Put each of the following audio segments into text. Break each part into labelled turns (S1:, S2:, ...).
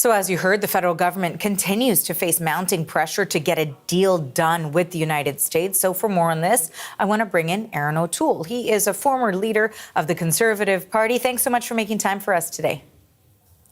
S1: So as you heard, the federal government continues to face mounting pressure to get a deal done with the United States. So for more on this, I want to bring in Erin O'Toole. He is a former leader of the Conservative Party. Thanks so much for making time for us today.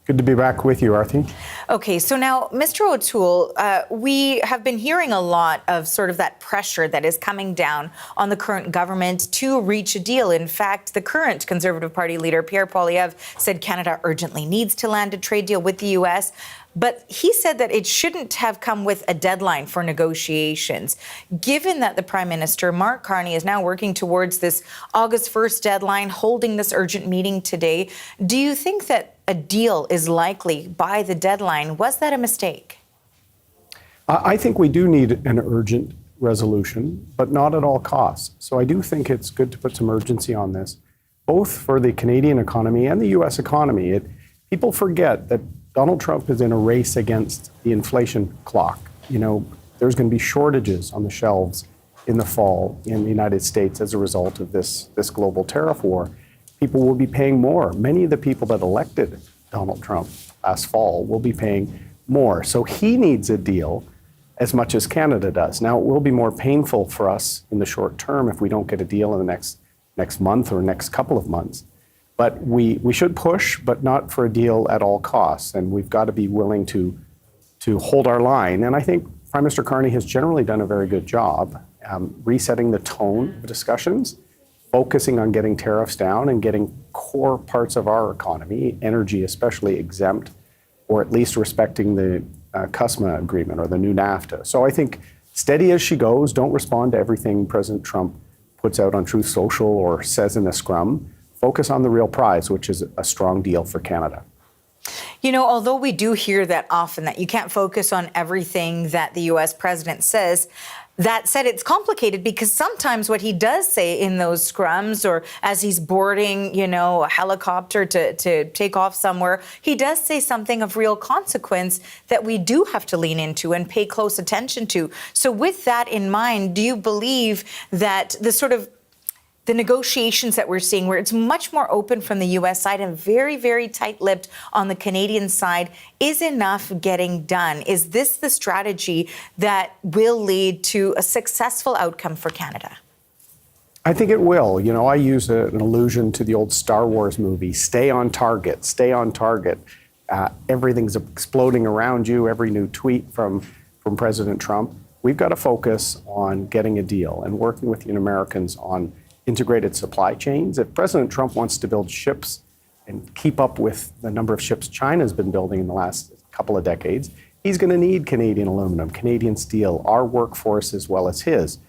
S2: Good to be back with you, Arthi.
S1: Okay, so now, Mr. O'Toole, we have been hearing a lot of sort of that pressure that is coming down on the current government to reach a deal. In fact, the current Conservative Party leader, Pierre Poilievre, said Canada urgently needs to land a trade deal with the U.S., but he said that it shouldn't have come with a deadline for negotiations. Given that the Prime Minister, Mark Carney, is now working towards this August 1st deadline, holding this urgent meeting today, do you think that a deal is likely by the deadline? Was that a mistake?
S2: I think we do need an urgent resolution, but not at all costs. So I do think it's good to put some urgency on this, both for the Canadian economy and the U.S. economy. People forget that Donald Trump is in a race against the inflation clock. You know, there's going to be shortages on the shelves in the fall in the United States as a result of this global tariff war. People will be paying more. Many of the people that elected Donald Trump last fall will be paying more. So he needs a deal as much as Canada does. Now, it will be more painful for us in the short term if we don't get a deal in the next month or next couple of months. But we should push, but not for a deal at all costs. And we've got to be willing to hold our line. And I think Prime Minister Carney has generally done a very good job resetting the tone of discussions, focusing on getting tariffs down and getting core parts of our economy, energy especially, exempt, or at least respecting the CUSMA agreement or the new NAFTA. So I think steady as she goes, don't respond to everything President Trump puts out on Truth Social or says in the scrum. Focus on the real prize, which is a strong deal for Canada.
S1: You know, although we do hear that often, that you can't focus on everything that the U.S. president says, that said, it's complicated because sometimes what he does say in those scrums or as he's boarding, you know, a helicopter to take off somewhere, he does say something of real consequence that we do have to lean into and pay close attention to. So with that in mind, do you believe that the negotiations that we're seeing, where it's much more open from the U.S. side and very, very tight-lipped on the Canadian side, is enough getting done? Is this the strategy that will lead to a successful outcome for Canada?
S2: I think it will. You know, I use an allusion to the old Star Wars movie, stay on target, stay on target. Everything's exploding around you, every new tweet from President Trump. We've got to focus on getting a deal and working with the Americans on integrated supply chains. If President Trump wants to build ships and keep up with the number of ships China's been building in the last couple of decades, he's going to need Canadian aluminum, Canadian steel, our workforce as well as his.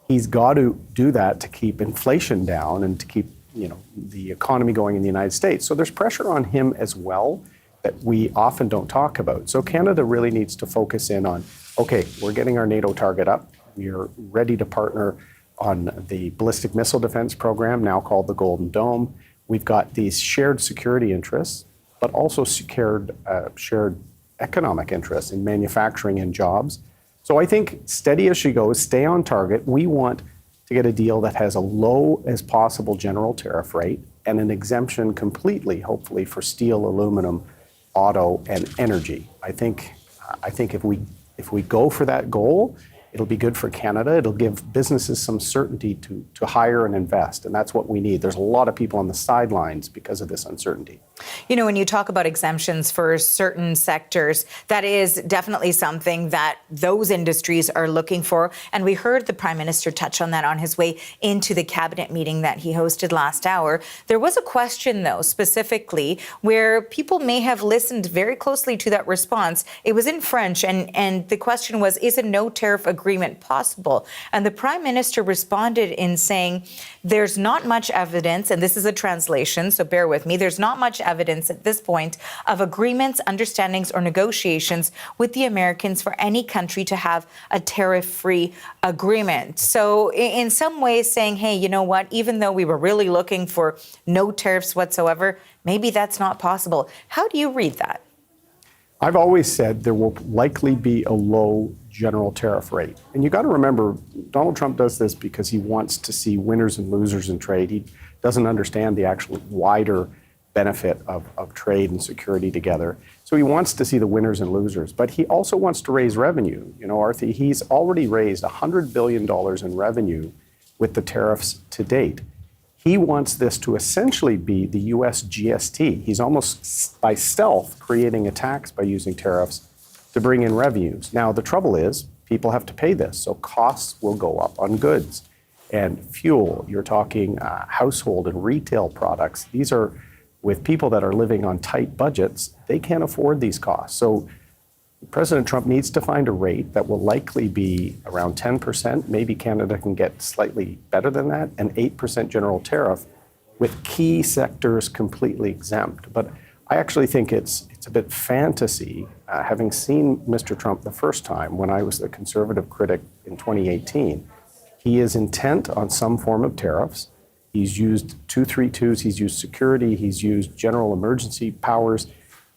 S2: He's got to do that to keep inflation down and to keep, you know, the economy going in the United States. So there's pressure on him as well that we often don't talk about. So Canada really needs to focus in on, okay, we're getting our NATO target up. We're ready to partner on the ballistic missile defense program, now called the Golden Dome. We've got these shared security interests, but also shared economic interests in manufacturing and jobs. So I think steady as she goes, stay on target. We want to get a deal that has a low as possible general tariff rate and an exemption completely, hopefully, for steel, aluminum, auto, and energy. I think if we go for that goal, it'll be good for Canada. It'll give businesses some certainty to hire and invest, and that's what we need. There's a lot of people on the sidelines because of this uncertainty.
S1: You know, when you talk about exemptions for certain sectors, that is definitely something that those industries are looking for. And we heard the Prime Minister touch on that on his way into the cabinet meeting that he hosted last hour. There was a question, though, specifically, where people may have listened very closely to that response. It was in French, and the question was, is a no tariff agreement possible? And the Prime Minister responded in saying, there's not much evidence, and this is a translation, so bear with me, there's not much evidence at this point of agreements, understandings, or negotiations with the Americans for any country to have a tariff-free agreement. So in some ways saying, hey, you know what, even though we were really looking for no tariffs whatsoever, maybe that's not possible. How do you read that?
S2: I've always said there will likely be a low general tariff rate. And you got to remember, Donald Trump does this because he wants to see winners and losers in trade. He doesn't understand the actual wider benefit of trade and security together. So he wants to see the winners and losers, but he also wants to raise revenue. You know, Arthi, he's already raised $100 billion in revenue with the tariffs to date. He wants this to essentially be the US GST. He's almost by stealth creating a tax by using tariffs to bring in revenues. Now, the trouble is people have to pay this, so costs will go up on goods and fuel. You're talking household and retail products. These are with people that are living on tight budgets, they can't afford these costs. So President Trump needs to find a rate that will likely be around 10%. Maybe Canada can get slightly better than that, an 8% general tariff with key sectors completely exempt. But I actually think it's a bit fantasy. Having seen Mr. Trump the first time when I was the conservative critic in 2018, he is intent on some form of tariffs. He's used 232s, he's used security, he's used general emergency powers.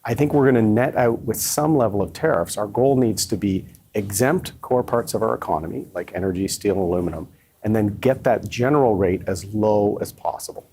S2: I think we're going to net out with some level of tariffs. Our goal needs to be exempt core parts of our economy, like energy, steel, and aluminum, and then get that general rate as low as possible.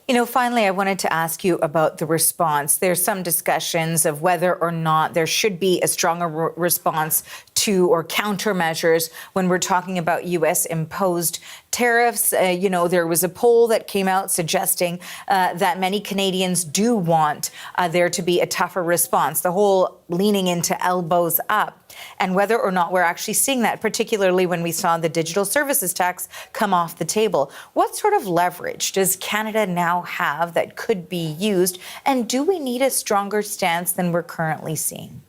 S1: You know, finally, I wanted to ask you about the response. There's some discussions of whether or not there should be a stronger response to or countermeasures when we're talking about U.S. imposed tariffs. You know, there was a poll that came out suggesting that many Canadians do want there to be a tougher response, the whole leaning into elbows up. And whether or not we're actually seeing that, particularly when we saw the digital services tax come off the table. What sort of leverage does Canada now have that could be used? And do we need a stronger stance than we're currently seeing?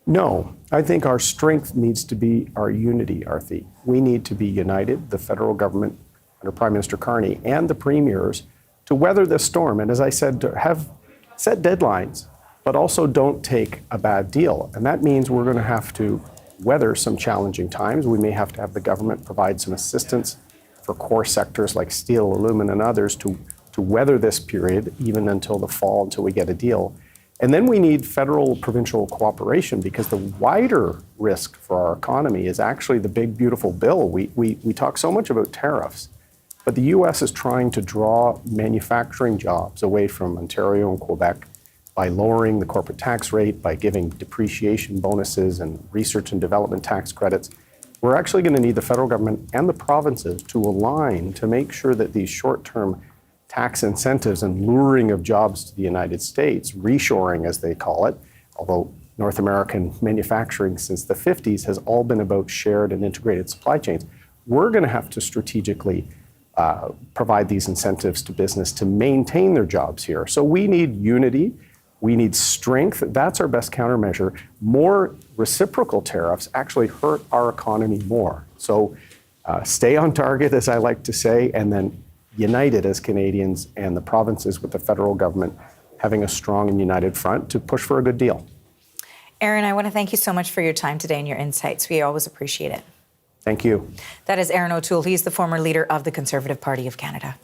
S2: No, I think our strength needs to be our unity, Arthi. We need to be united, the federal government under Prime Minister Carney and the premiers, to weather this storm. And as I said, to have set deadlines, but also don't take a bad deal. And that means we're going to have to weather some challenging times. We may have to have the government provide some assistance for core sectors like steel, aluminum, and others to weather this period, even until the fall, until we get a deal. And then we need federal provincial cooperation, because the wider risk for our economy is actually the big, beautiful bill. We talk so much about tariffs, but the U.S. is trying to draw manufacturing jobs away from Ontario and Quebec by lowering the corporate tax rate, by giving depreciation bonuses and research and development tax credits. We're actually going to need the federal government and the provinces to align to make sure that these short-term tax incentives and luring of jobs to the United States, reshoring as they call it, although North American manufacturing since the 50s has all been about shared and integrated supply chains. We're going to have to strategically provide these incentives to business to maintain their jobs here. So we need unity. We need strength. That's our best countermeasure. More reciprocal tariffs actually hurt our economy more. So stay on target, as I like to say, and then united as Canadians and the provinces with the federal government having a strong and united front to push for a good deal.
S1: Aaron, I want to thank you so much for your time today and your insights. We always appreciate it.
S2: Thank you.
S1: That is Aaron O'Toole. He's the former leader of the Conservative Party of Canada.